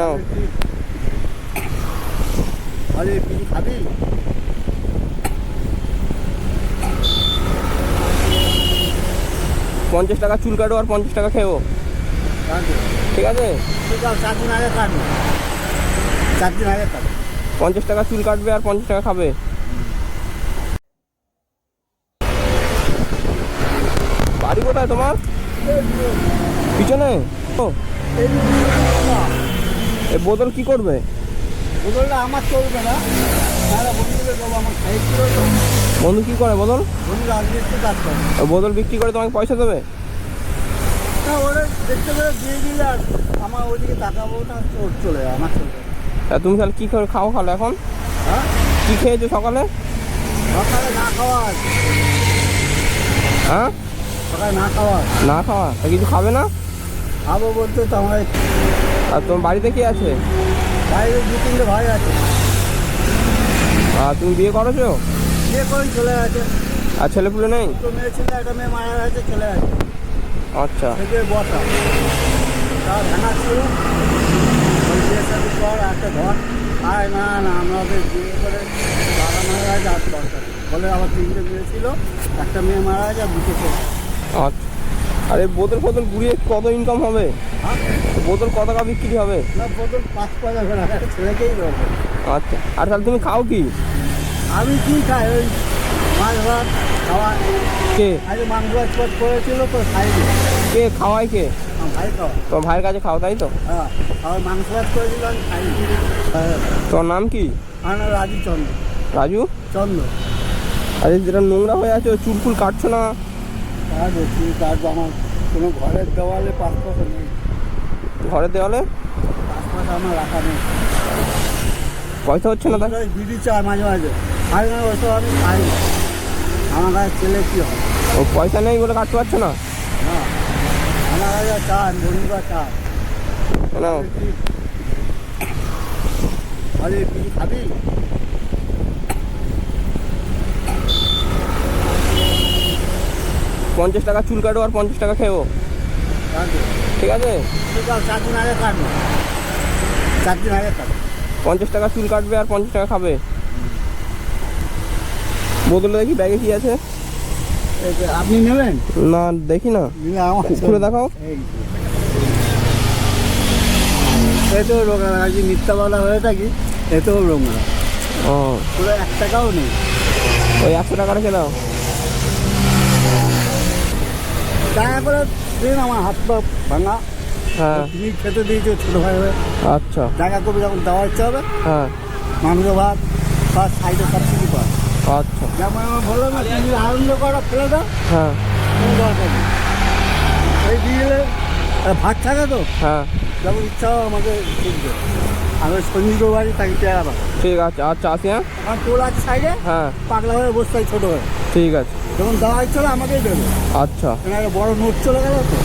নাও। আরে কিছু খাবি? 50 টাকা চুল কাটো আর 50 টাকা খেও, ঠিক আছে? 4 দিন আগে কাটবো, 4 দিন আগে কাটবো। 50 টাকা চুল কাটবে আর 50 টাকা খাবে। বাড়ি কোথায় তোমার? পিছনে? ও এই বোতল কি করবে? বোতলটা আমার চলবে না, বন্ধুকে দেবো, আমার খাইয়ে ছিল তো। বন্ধু কি করে বোতল? বন্ধু রাজনীতি কাজ করে। ওই বোতল বিক্রি করে তোমাকে পয়সা দেবে? না, ওরা দেখতে পেলে দিয়ে দিলে আর আমার ওইদিকে তাকাবো না, ওর চলে যাবে, আমার চলবে। তা তুমি তাহলে কী করে খাও এখন? হ্যাঁ, কী খেয়েছো সকালে? সকালে না খাওয়া আছে। হ্যাঁ, সকালে না খাওয়া আছে। না খাওয়া? তা কিছু খাবে না? খাবো বলতে তো আমার আর তোমার বাড়িতে কে আছে? বাইরে 2-3টে ভাই আছে। আর তুমি বিয়ে করেছো? বিয়ে করে চলে গেছে। আর ছেলেপুলে নেই? তো মেয়ে ছিল, একটা মেয়ে মারা গেছে, চলে গেছে। আচ্ছা, থেকে বসা তার ভাঙা ছিল, ওই বিয়ে শাদী কর একটা ঘর। আয় না না, আমাদের বিয়ে করে বাবা মারা গেছে, আর দরকার বলে আবার 3টে মেয়ে ছিল, একটা মেয়ে মারা গেছে আর 2টো ছিল। আচ্ছা। আর এই বোতল ফোতল ঘুরিয়ে কত ইনকাম হবে? বোতল কত টাকা বিক্রি হবে? না, বোতল 5 পয়সা করে একটা ছেলেকেই দেবো। আচ্ছা। আর তাহলে তুমি খাও কি? আমি কি খাই? ওই মাছ ভাত খাওয়া। কে আগে মাংস ভাত করেছিল তো খাইনি। কে খাওয়ায় কে? আমার ভাই খাওয়া। তোমার ভাইয়ের কাছে খাও, তাই তো? হ্যাঁ, আবার মাংস ভাত করেছিল, আমি খাইনি। হ্যাঁ, তোমার নাম কি? আমার নাম রাজু চন্দ্র। রাজু চন্দ্র। আরে যেটা নোংরা হয়ে আছে, চুল ফুল কাটছো না? আর দেখি কাটবো, আমার কোনো ঘরের দেওয়ালে 5 পয়সা নেই। ঘরের দেওয়ালে 5 পয়সা আমার রাখা নেই। পয়সা হচ্ছে না? তাই বিড়ি চায় মাঝে মাঝে, খাই না, ওইসব আমি খাই না। আমার কাছে ছেলে কী হয়? ও পয়সা নেই বলে কাটতে পারছো না? হ্যাঁ, আমার কাছে চান, বন্ধুরা চায়। নাও। আরে কি খাবি? পঞ্চাশ টাকা চুল কাটো আর 50 টাকা খেও, ঠিক আছে? 4 দিন আগে কাটবো, 4 দিন আগে কাটবো। 50 টাকা চুল কাটবে আর 50 টাকা খাবে। বোতলে দেখি ব্যাগে কি আছে? আপনি নেবেন? না দেখি না, নিলে আমার খুলে দেখাও। এতেও রোগা আজকে মিথ্যাবেলা হয়ে থাকি, এতেও রোগা ও, পুরো 1 টাকাও নেই। ওই 100 টাকা রেখে দাও। টাকা করে দিন, আমার হাত পা ভাঙা। হ্যাঁ, তুমি খেতে দিয়েছো ছোটো ভাই হয়ে, আচ্ছা। টাকা করবে যখন দেওয়া ইচ্ছা হবে, হ্যাঁ, মাংস ভাত বা সাইডে সব কিছু পায়। আচ্ছা। যেমন আমার বললো না, তুমি আনন্দ করো, ফেলে দাও, হ্যাঁ, কোনো দরকার নেই। এই দিয়ে দিলে ভাত থাকে তো, হ্যাঁ, যখন ইচ্ছা হবে আমাকে দিতে। আমি সঞ্জীব বাড়ি থাকি পেয়ারা বাগান। ঠিক আছে। আচ্ছা আসি। হ্যাঁ, আমার টোল আছে সাইডে, হ্যাঁ, পাগলা হয়ে বসে থাকি ছোটো হয়ে। ঠিক আছে। যখন দেওয়া ইচ্ছা হবে আমাকেই দেবে। আচ্ছা, একটা বড় নোট চলে গেল তো।